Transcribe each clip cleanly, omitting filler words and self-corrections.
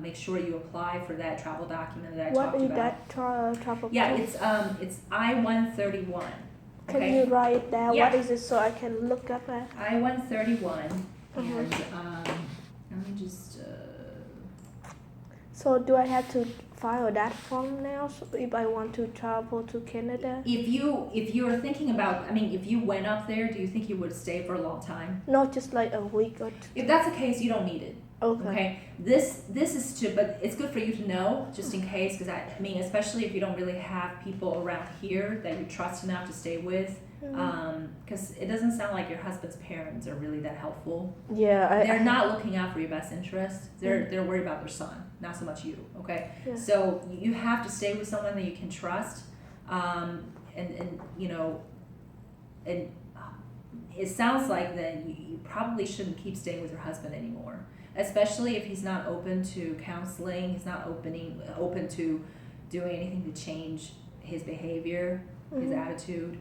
make sure you apply for that travel document that I What talked is about. that travel? Yeah, it's I-131. Can Okay. you write it down? Yeah. What is it so I can look up at? I-131, Mhm. and let me just. So do I have to file that form now if I want to travel to Canada? If you are thinking about, I mean, if you went up there, do you think you would stay for a long time? Not just like a week or two. If that's the case, you don't need it. Okay. Okay. This is to, but it's good for you to know just in case, because I mean, especially if you don't really have people around here that you trust enough to stay with, because it doesn't sound like your husband's parents are really that helpful. Yeah, They're not looking out for your best interest. They're worried about their son, not so much you. Okay. Yeah. So you have to stay with someone that you can trust, and you know, and it sounds like then you probably shouldn't keep staying with your husband anymore, especially if he's not open to counseling. He's not open to doing anything to change his behavior, his attitude.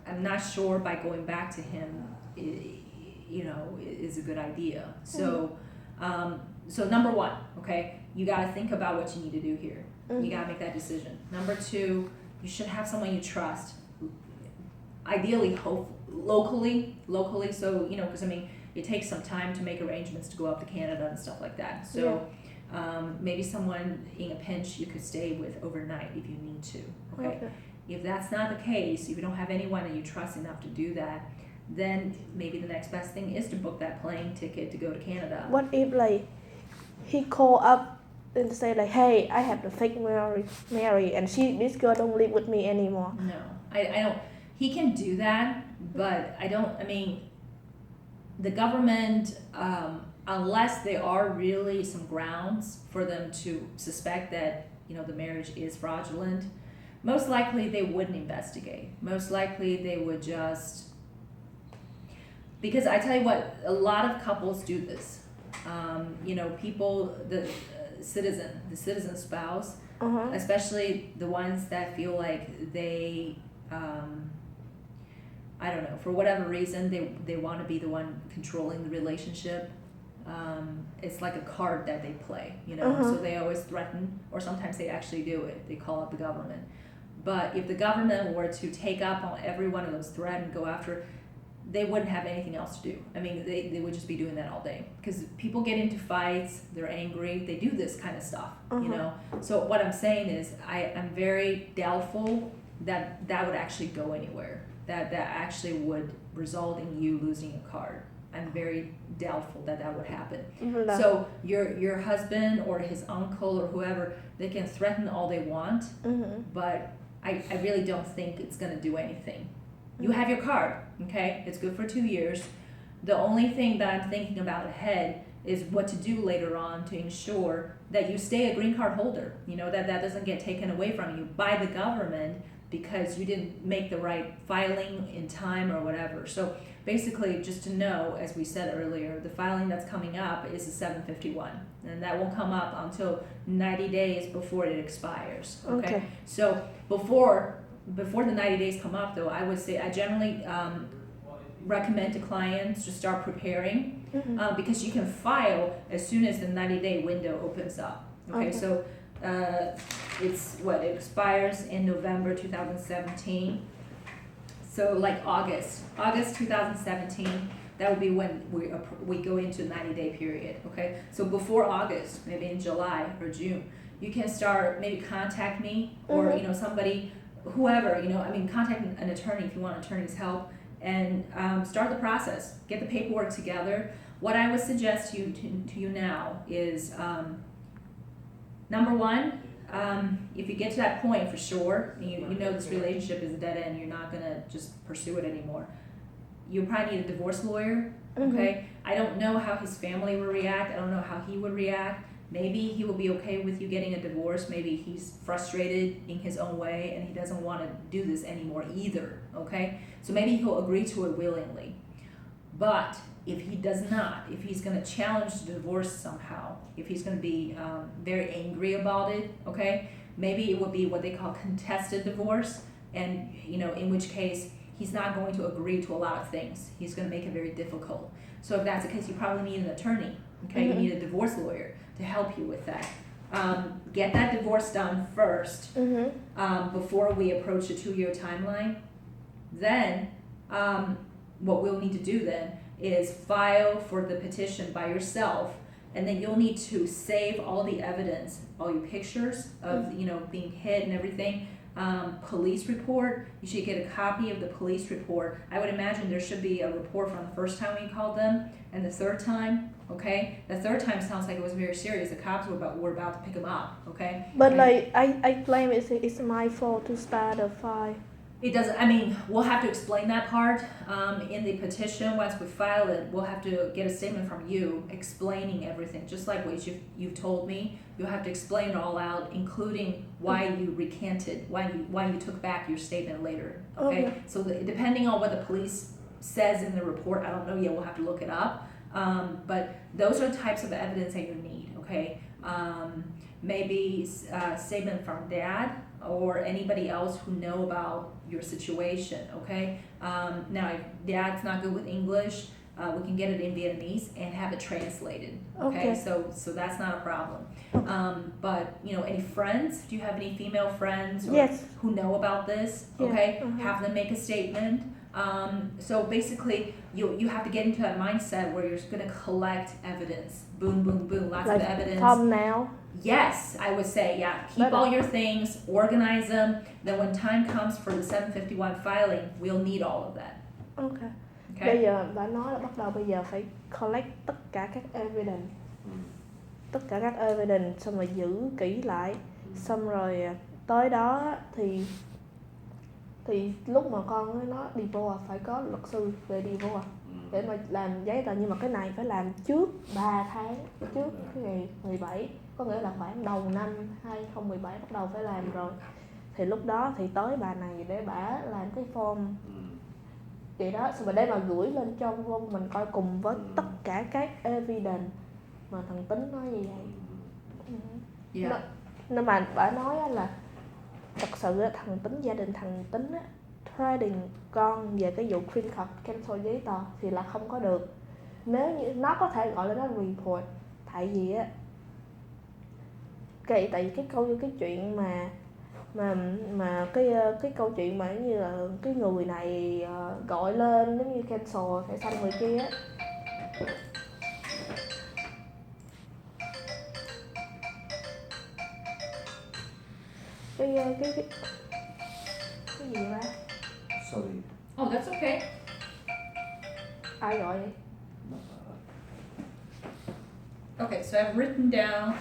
I'm not sure by going back to him, you know, is a good idea. So, so number one, okay, you got to think about what you need to do here. You got to make that decision. Number two, you should have someone you trust. Ideally, locally. So, you know, because I mean, it takes some time to make arrangements to go up to Canada and stuff like that. So, maybe someone in a pinch you could stay with overnight if you need to. Okay. If that's not the case, if you don't have anyone that you trust enough to do that, then maybe the next best thing is to book that plane ticket to go to Canada. What if like he call up and say like, hey, I have the fake Mary and this girl don't live with me anymore? No, I don't. He can do that, but I mean, the government, unless there are really some grounds for them to suspect that, you know, the marriage is fraudulent, most likely they wouldn't investigate. Most likely they would just, because I tell you what, a lot of couples do this. You know, people, the citizen spouse, especially the ones that feel like they, I don't know, for whatever reason, they want to be the one controlling the relationship. It's like a card that they play, you know, so they always threaten, or sometimes they actually do it. They call up the government. But if the government were to take up on every one of those threats and go after, they wouldn't have anything else to do. I mean, they would just be doing that all day. Because people get into fights, they're angry, they do this kind of stuff, you know. So what I'm saying is, I'm very doubtful that would actually go anywhere. That actually would result in you losing a card. I'm very doubtful that would happen. So your husband or his uncle or whoever, they can threaten all they want, but I really don't think it's going to do anything. You have your card, okay? It's good for 2 years. The only thing that I'm thinking about ahead is what to do later on to ensure that you stay a green card holder, you know, that doesn't get taken away from you by the government because you didn't make the right filing in time or whatever. So basically, just to know, as we said earlier, the filing that's coming up is a 751, and that won't come up until 90 days before it expires. Okay. So before the 90 days come up, though, I would say I generally recommend to clients to start preparing because you can file as soon as the 90-day window opens up. Okay. So it expires in November 2017. So like August 2017, that would be when we go into a 90-day period, okay? So before August, maybe in July or June, you can start, maybe contact me or, you know, somebody, whoever, you know, I mean, contact an attorney if you want an attorney's help and start the process, get the paperwork together. What I would suggest to you now is, number one, if you get to that point for sure, you know this relationship is a dead end, you're not gonna just pursue it anymore, you probably need a divorce lawyer, okay? I don't know how his family will react, I don't know how he would react. Maybe he will be okay with you getting a divorce, maybe he's frustrated in his own way and he doesn't want to do this anymore either, okay? So maybe he'll agree to it willingly. But if he does not, if he's going to challenge the divorce somehow, if he's going to be very angry about it, okay, maybe it would be what they call contested divorce, and you know, in which case he's not going to agree to a lot of things. He's going to make it very difficult. So if that's the case, you probably need an attorney, okay? You need a divorce lawyer. to help you with that. Get that divorce done first, before we approach the 2-year timeline. Then, what we'll need to do then is file for the petition by yourself, and then you'll need to save all the evidence, all your pictures of, being hit and everything. Police report, you should get a copy of the police report. I would imagine there should be a report from the first time we called them and the third time, okay? The third time sounds like it was very serious. The cops were about to pick him up, okay? But like I claim it's my fault to start a file. It doesn't, we'll have to explain that part, in the petition. Once we file it, we'll have to get a statement from you explaining everything, just like what you've told me. You'll have to explain it all out, including why you recanted, why you took back your statement later, okay? So depending on what the police says in the report, I don't know yet, we'll have to look it up. But those are the types of evidence that you need, okay? Maybe a statement from dad or anybody else who know about your situation, okay? Now, if dad's not good with English, we can get it in Vietnamese and have it translated, okay? So that's not a problem. But, any friends? Do you have any female friends who know about this, okay? Have them make a statement. So basically, you have to get into that mindset where you're going to collect evidence. Boom, boom, boom, lots of evidence. Thumbnail. Yes, I would say, keep all your things, organize them. Then when time comes for the 751 filing, we'll need all of that. Okay. Bây giờ bà nói là bắt đầu bây giờ phải collect tất cả các evidence. Tất cả các evidence xong rồi giữ kỹ lại. Xong rồi tới đó thì lúc mà con nó divorce phải có luật sư về divorce để mà làm giấy tờ, nhưng mà cái này phải làm trước 3 tháng trước cái ngày 17, có nghĩa là khoảng đầu năm 2017 bắt đầu phải làm rồi. Thì lúc đó thì tới bà này để bả làm cái form vậy đó, xong rồi để mà gửi lên cho Vân mình coi cùng với tất cả các evidence mà thằng Tính nói như vậy. Nên mà bả nói là thật sự thằng Tính, gia đình thằng Tính á, trading con về cái vụ green card cancel giấy tờ thì là không có được. Nếu như nó có thể gọi là nó report, tại vì á tại cái chuyện mà cái câu chuyện mà như là cái người này gọi lên giống như cancel phải xong người kia á. Cái gì vậy? Sorry. Oh, that's okay. Ai gọi vậy? Okay, so I've written down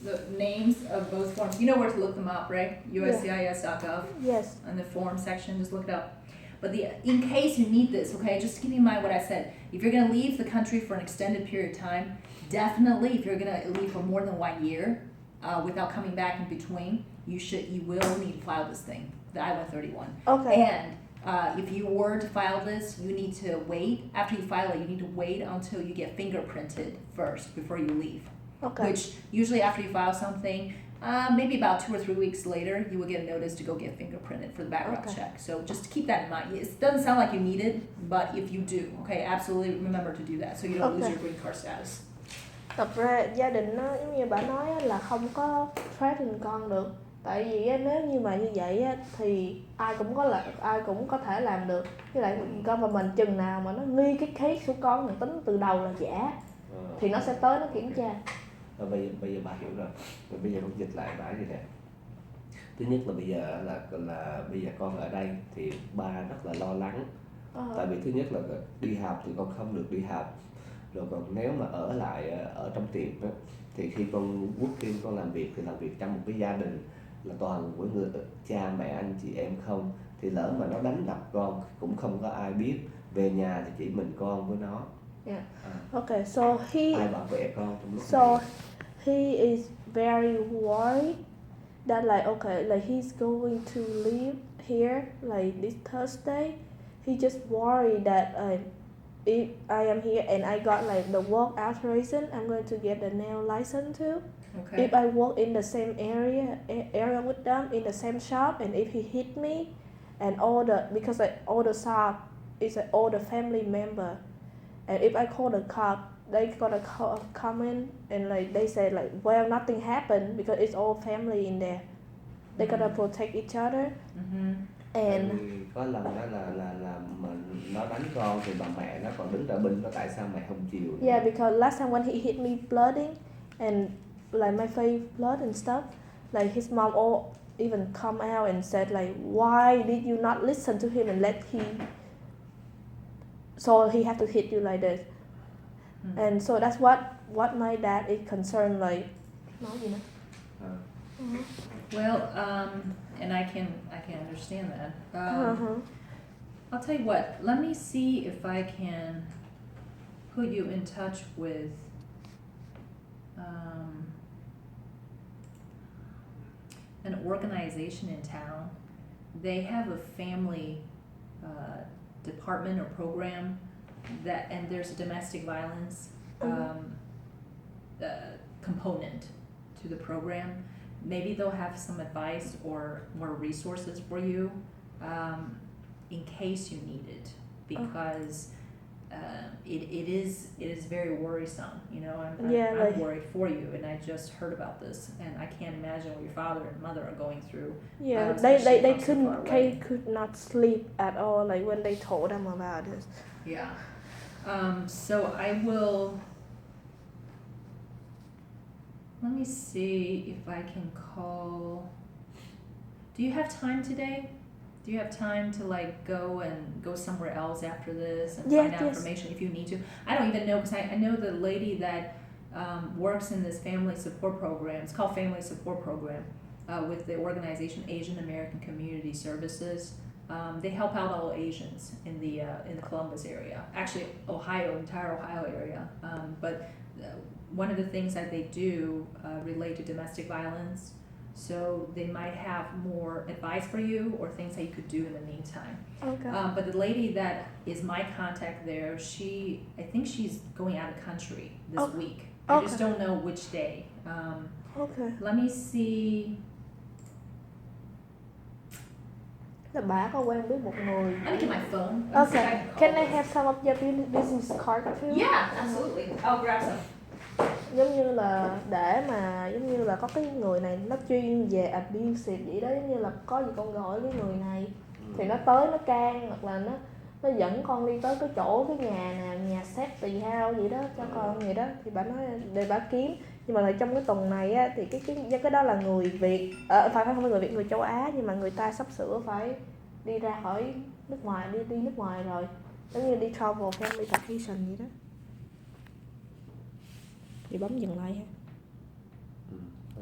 the names of both forms. You know where to look them up, right? USCIS.gov. Yes. In the form section, just look it up. But in case you need this, okay, just keep in mind what I said. If you're going to leave the country for an extended period of time, definitely if you're going to leave for more than 1 year without coming back in between, you will need to file this thing, the I-131. Okay. And if you were to file this, you need to wait. After you file it, you need to wait until you get fingerprinted first before you leave. Okay. Which usually after you file something, maybe about 2 or 3 weeks later, you will get a notice to go get fingerprinted for the background check. So just keep that in mind. It doesn't sound like you need it, but if you do, okay, absolutely remember to do that so you don't lose your green card status. Thật ra gia đình nó giống như bà nói là không có trading con được. Tại vì nếu như mà như vậy thì ai cũng có thể làm được. Với lại con mà mình chừng nào mà nó nghi cái case của con mình tính từ đầu là giả thì nó sẽ tới nó kiểm tra. Bây giờ bà hiểu rồi. Bây giờ con dịch lại bà như thế. Thứ nhất là bây giờ là bây giờ con ở đây thì ba rất là lo lắng. Tại vì thứ nhất là đi học thì con không được đi học. Rồi còn nếu mà ở lại ở trong tiệm đó, thì khi con working, con làm việc thì làm việc trong một cái gia đình là toàn của người cha mẹ anh chị em không, thì lỡ mà nó đánh đập con cũng không có ai biết, về nhà thì chỉ mình con với nó. Okay, so ai bảo vệ con trong lúc so này. he is very worried that like he's going to leave here like this Thursday. He just worried that if I am here and I got like the work authorization, I'm going to get the nail license too. Okay. If I work in the same area with them in the same shop, and if he hit me, and because all the shop is all the family member, and if I call the cop, they gonna come in and like they say like well nothing happened because it's all family in there. They gonna protect each other Tại and vì có lần đó là mình nó đánh con thì bà mẹ nó còn đứng ra binh nó tại sao mày không chịu. yeah, because last time when he hit me blooding and like my face blood and stuff, like his mom all even come out and said like why did you not listen to him and let him, so he have to hit you like this. And so that's what my dad is concerned like nói gì nữa. Well, and I can understand that. I'll tell you what, let me see if I can put you in touch with an organization in town. They have a family department or program that, and there's a domestic violence component to the program. Maybe they'll have some advice or more resources for you in case you need it, because it is very worrisome. You know, I'm worried for you, and I just heard about this, and I can't imagine what your father and mother are going through. Yeah, they could not sleep at all, like when they told them about this. Yeah. So I will. Let me see if I can call. Do you have time today? Do you have time to like go somewhere else after this and find out information if you need to? I don't even know, because I know the lady that works in this family support program. It's called Family Support Program with the organization Asian American Community Services. They help out all Asians in the Columbus area. Actually, entire Ohio area. But one of the things that they do relate to domestic violence. So they might have more advice for you or things that you could do in the meantime. Okay. But the lady that is my contact there, I think she's going out of country this week. I just don't know which day. Okay. Let me see. Là bà có quen biết một người. Let me get my phone. Okay. Can I have some of your business card too? Yeah, absolutely. I'll grab some. Giống như là để mà giống như là có cái người này nó chuyên về abusive vậy đó, giống như là có gì con gọi cái người này thì nó tới nó can, hoặc là nó dẫn con đi tới cái chỗ cái nhà nào, nhà safety house vậy đó cho con vậy đó, thì bà nói để bà kiếm. Nhưng mà trong cái tuần này á thì cái đó là người Việt, phải không phải người Việt, người châu Á, nhưng mà người ta sắp sửa phải đi ra khỏi nước ngoài, đi nước ngoài rồi, giống như đi travel family vacation vậy đó. Thì bấm dừng lại ha.